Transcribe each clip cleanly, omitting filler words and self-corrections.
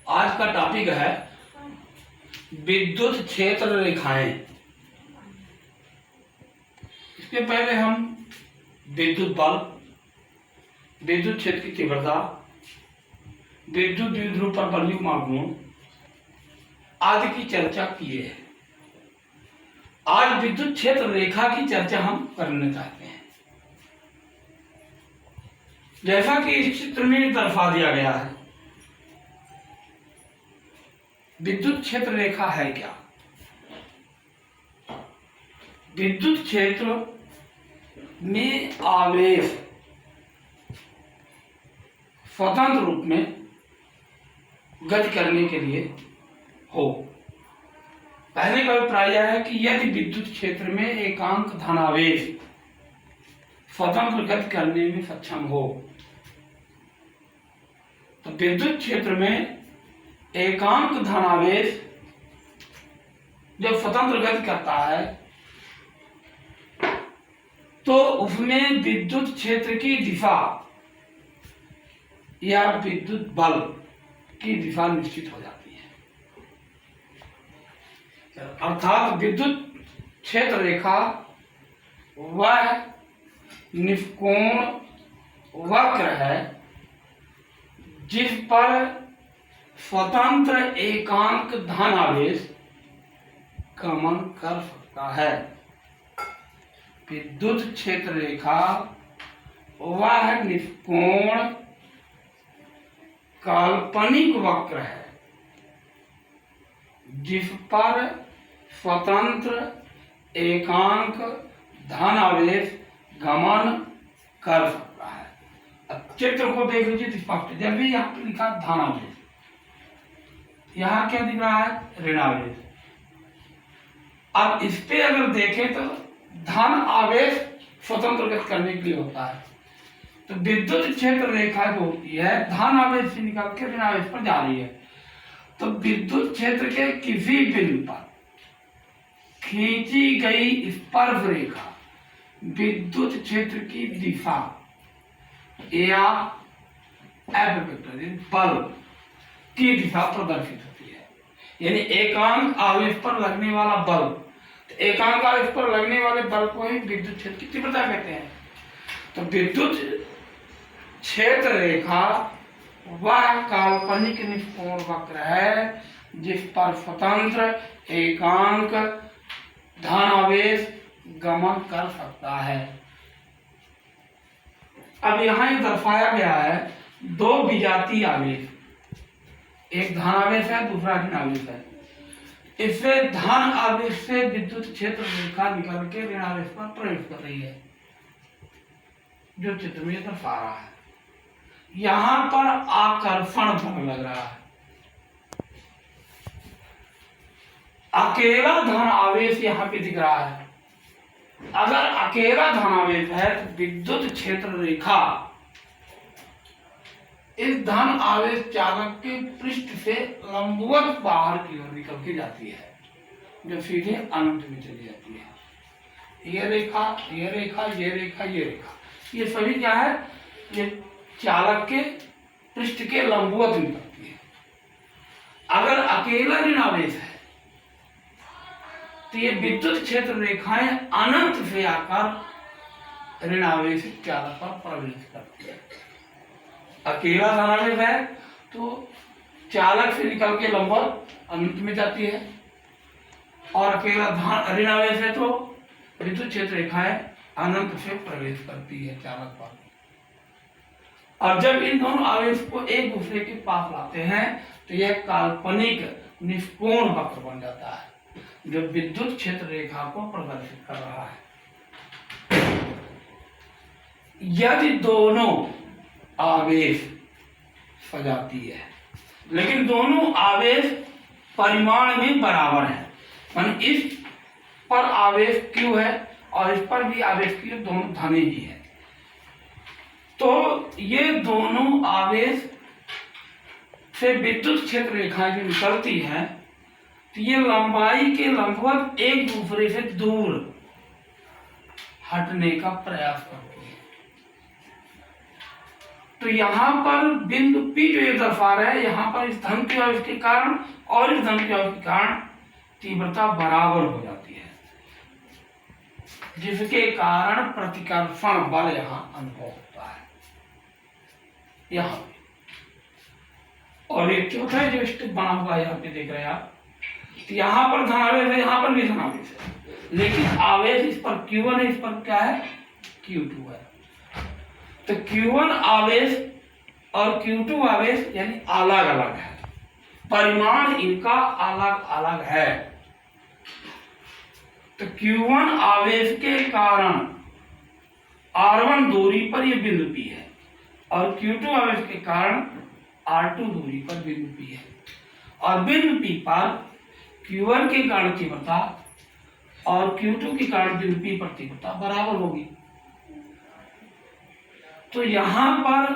आज का टॉपिक है विद्युत क्षेत्र रेखाएं। इसके पहले हम विद्युत बल, विद्युत क्षेत्र की तीव्रता, विद्युत द्विध्रुव पर बलयुग्म आघूर्ण आदि की चर्चा किए हैं। आज विद्युत क्षेत्र रेखा की चर्चा हम करना चाहते हैं। जैसा कि इस चित्र में दर्शा दिया गया है, विद्युत क्षेत्र रेखा है क्या? विद्युत क्षेत्र में आवेश स्वतंत्र रूप में गति करने के लिए हो। पहले का अभिप्राय यह है कि यदि विद्युत क्षेत्र में एकांक धनावेश स्वतंत्र गति करने में सक्षम हो, तो विद्युत क्षेत्र में एकांक धनावेश जब स्वतंत्र गति करता है तो उसमें विद्युत क्षेत्र की दिशा या विद्युत बल की दिशा निश्चित हो जाती है। अर्थात विद्युत क्षेत्र रेखा वह निष्कोण वक्र है जिस पर स्वतंत्र एकांक धनावेश गमन कर सकता है। विद्युत क्षेत्र रेखा वह निष्कोण काल्पनिक वक्र है जिस पर स्वतंत्र एकांक धनावेश गमन कर सकता है। अब चित्र को देख लीजिए स्पष्ट। जब भी यहाँ पर लिखा धनावेश, यहाँ क्या दिख रहा है? ऋणावेश। अब इस पे अगर देखें तो धन आवेश स्वतंत्र गति करने के लिए होता है, तो विद्युत क्षेत्र रेखा जो होती है धन आवेश से निकल के ऋण आवेश पर जा रही है। तो विद्युत क्षेत्र के किसी बिंदु पर खींची गई स्पर्श रेखा विद्युत क्षेत्र की दिशा या एफ वेक्टर बल की दिशा प्रदर्शित होती है। यानी एकांक आवेश पर लगने वाला बल, तो एकांक आवेश पर लगने वाले बल को ही विद्युत क्षेत्र की तीव्रता कहते हैं। तो विद्युत क्षेत्र रेखा वह काल्पनिक निष्कोण वक्र है जिस पर स्वतंत्र एकांक धनावेश गमन कर सकता है। अब यहाँ ये दर्शाया गया है दो विजातीय आवेश, एक धनावेश है, दूसरा ऋणावेश है। इससे धन आवेश से विद्युत क्षेत्र रेखा निकल के ऋणावेश पर प्रवेश कर रही है, जो चित्र में दर्शा रहा है। यहां पर आकर्षण बल लग रहा है। अकेला धन आवेश यहां पे दिख रहा है। अगर अकेला धन आवेश है तो विद्युत क्षेत्र रेखा इस धन आवेश चालक के पृष्ठ से लंबवत बाहर की ओर निकल के जाती है, जो सीधे अनंत में चली जाती है। ये रेखा, ये रेखा, ये रेखा, ये रेखा, ये सभी क्या है? ये चालक के पृष्ठ के लंबवत निकलती है। अगर अकेला ऋण आवेश है तो ये विद्युत क्षेत्र रेखाएं अनंत से आकर ऋण आवेश चालक पर प्रवेश करती है। अकेला धनावेश है तो चालक से निकल के लंबवत अनंत में जाती है, और अकेला ऋण आवेश है तो विद्युत क्षेत्र रेखाएं अनंत से प्रवेश करती है चालक पर। और जब इन दोनों आवेश को एक दूसरे के पास लाते हैं तो यह काल्पनिक निष्कोण वक्र बन जाता है जो विद्युत क्षेत्र रेखा को प्रदर्शित कर रहा है। यदि दोनों आवेश सजाती है, लेकिन दोनों आवेश परिमाण में बराबर है, माने इस पर आवेश Q है और इस पर भी आवेश Q, दोनों धनी ही है, तो ये दोनों आवेश से विद्युत क्षेत्र रेखाएं जो निकलती हैं तो ये लंबाई के लंबवत एक दूसरे से दूर हटने का प्रयास करती है। तो यहाँ पर बिंदु P जो ये दर्शा रहा है, यहाँ पर इस धन के आवेश के कारण और इस धन के आवेश के कारण तीव्रता बराबर हो जाती है, जिसके कारण प्रतिकर्षण बल यहाँ अनुभव होता है यहाँ पे। और ये चौथा जो स्टेप बना हुआ है यहाँ पे देख रहे हैं आप, तो यहाँ पर धनावेश है, यहाँ पर भी धनावेश है, लेकिन आवेश इस पर Q1 है, इस पर क्या है Q2 है। तो Q1 आवेश और Q2 आवेश यानी अलग अलग है, परिमाण इनका अलग अलग है। तो Q1 आवेश के कारण R1 दूरी पर यह बिंदु P है और Q2 आवेश के कारण R2 दूरी पर बिंदु P है, और बिंदु P पर Q1 के कारण तीव्रता और Q2 के कारण बिंदु P पर तीव्रता बराबर होगी। तो यहां पर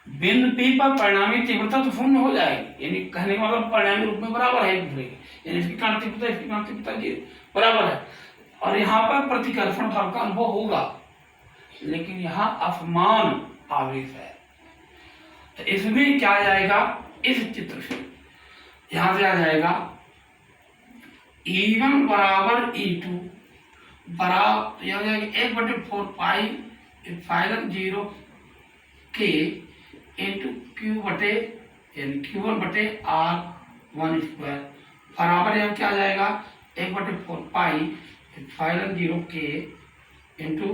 बिंदु P पर परिणामी तीव्रता तो शून्य हो जाएगी, यानी कहने का मतलब परिणामी रूप में बराबर है एक दूसरे के, यानी इसकी कारण तीव्रता इसकी कारण तीव्रता बराबर है, और यहाँ पर प्रतिकर्षण बल का अनुभव होगा, लेकिन यहाँ असमान आवेश है। तो इसमें क्या आ जाएगा, इस चित्र से यहां से आ जाएगा E1 बराबर E2 बराबर यह हो जाएगा 1/4 pi epsilon 0 K into Q1 बटे R1 स्क्वायर बराबर यह क्या आ जाएगा 1/4 pi epsilon 0 K into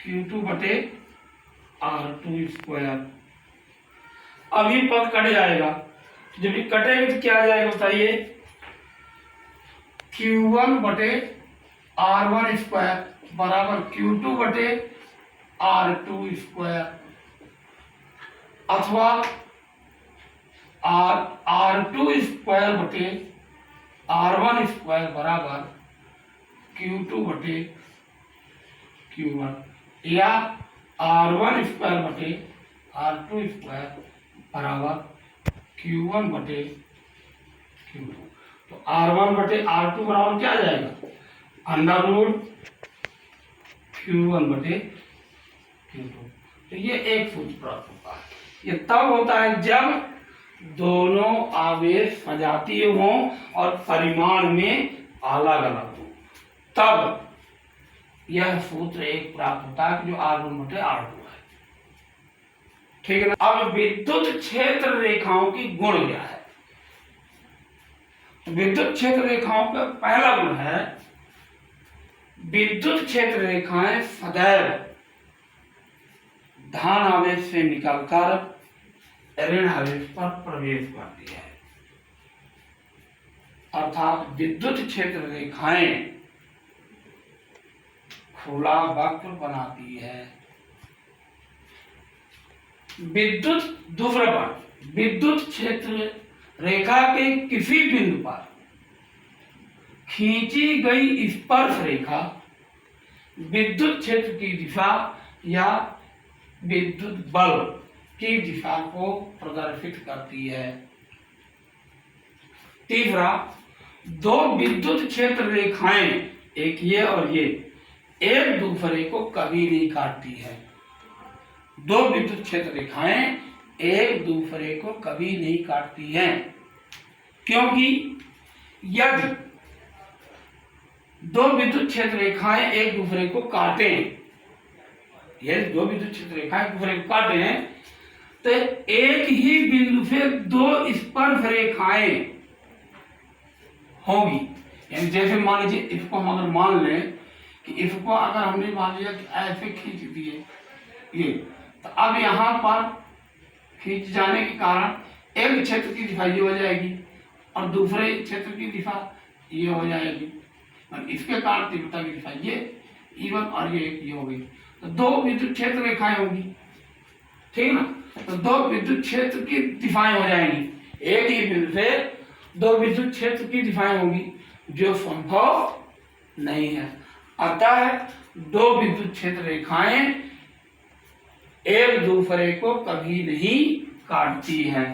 Q2 बटे R2 स्क्वायर। अब ये पद कट जाएगा, जब ये कटेगा तो क्या आ जाएगा बताइए, Q1 बटे R1 स्क्वायर बराबर Q2 बटे R2 स्क्वायर, अथवा R2 स्क्वायर बटे R1 स्क्वायर बराबर Q2 बटे Q1, या R1 स्क्वायर बटे R2 स्क्वायर बराबर Q1 बटे Q2। तो R1 बटे R2 बराबर क्या आ जाएगा, अंडर रूट Q1 बटे Q2। तो ये एक सूत्र प्राप्त होता है। ये तब होता है जब दोनों आवेश सजातीय हों और परिमाण में अलग अलग हो, तब यह सूत्र एक प्राप्त होता है जो R1 बटे R2 है। ठीक है ना। अब विद्युत क्षेत्र रेखाओं की गुण क्या है, विद्युत क्षेत्र रेखाओं का पहला गुण है, विद्युत क्षेत्र रेखाएं सदैव धन आवेश से निकलकर ऋण आवेश पर प्रवेश करती है, अर्थात विद्युत क्षेत्र रेखाएं खुला वक्र बनाती है। दूसरा पॉइंट, विद्युत क्षेत्र रेखा के किसी बिंदु पर खींची गई स्पर्श रेखा विद्युत क्षेत्र की दिशा या विद्युत बल की दिशा को प्रदर्शित करती है। तीसरा, दो विद्युत क्षेत्र रेखाएं, एक ये और ये, एक दूसरे को कभी नहीं काटती है। दो विद्युत क्षेत्र रेखाएं एक दूसरे को कभी नहीं काटती हैं, क्योंकि यदि दो विद्युत क्षेत्र रेखाएं एक दूसरे को काटें, यदि दो विद्युत क्षेत्र रेखाएं एक दूसरे को काटें, तो एक ही बिंदु से दो स्पर्श रेखाएं होगी। यानी जैसे मान लीजिए इसको हम अगर मान लें कि इसको अगर हमने मान लिया कि ऐसे खींच दिए ये, तो अब यहाँ पर खींच जाने के कारण एक क्षेत्र की दिशा ये हो जाएगी और दूसरे क्षेत्र की दिशा ये हो जाएगी, और इसके कारण तीव्रता की दिशा ये E1 और ये हो गई। तो दो विद्युत क्षेत्र रेखाएं होगी, ठीक ना। तो दो विद्युत क्षेत्र की दिशाएं हो जाएंगी, एक ही बिंदु से दो विद्युत क्षेत्र की दिशाएं होगी, जो संभव नहीं है। अतः दो विद्युत क्षेत्र रेखाएं एक दूसरे को कभी नहीं काटती है,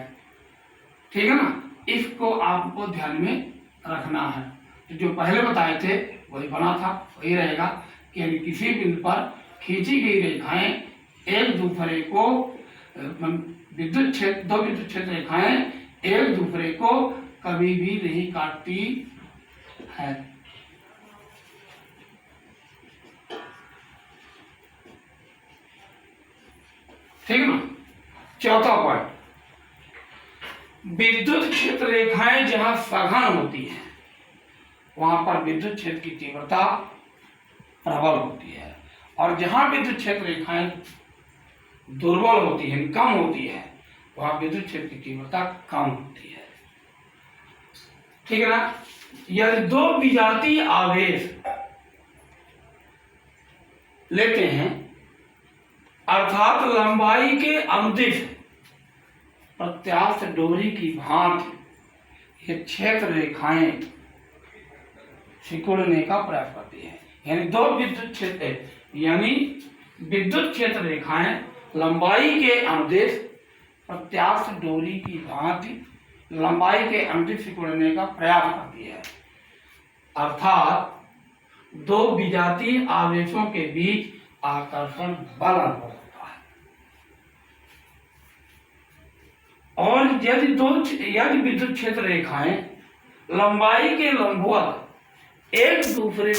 ठीक है ना। इसको आपको ध्यान में रखना है। तो जो पहले बताए थे वही बना था, वही रहेगा कि किसी बिंदु पर खींची गई रेखाएं एक दूसरे को विद्युत क्षेत्र, दो विद्युत क्षेत्र रेखाएं एक दूसरे को कभी भी नहीं काटती है। ठीक है ना। चौथा पॉइंट, विद्युत क्षेत्र रेखाएं जहां सघन होती हैं वहां पर विद्युत क्षेत्र की तीव्रता प्रबल होती है, और जहां विद्युत क्षेत्र रेखाएं दुर्बल होती है, कम होती है, वहां विद्युत क्षेत्र की तीव्रता कम होती है। ठीक है ना। यदि दो विजातीय आवेश लेते हैं अर्थात लंबाई के अनुदिश प्रत्यास्थ डोरी की भांति ये क्षेत्र रेखाएं सिकुड़ने का प्रयास करती है। यानी दो विद्युत क्षेत्र, यानी विद्युत क्षेत्र रेखाएं लंबाई के अनुदिश प्रत्यास्थ डोरी की भांति लंबाई के अनुदिश सिकुड़ने का प्रयास करती है, अर्थात दो विजातीय आवेशों के बीच आकर्षण बल अनुभव होता है। और यदि विद्युत क्षेत्र रेखाएं लंबाई के लंबवत एक दूसरे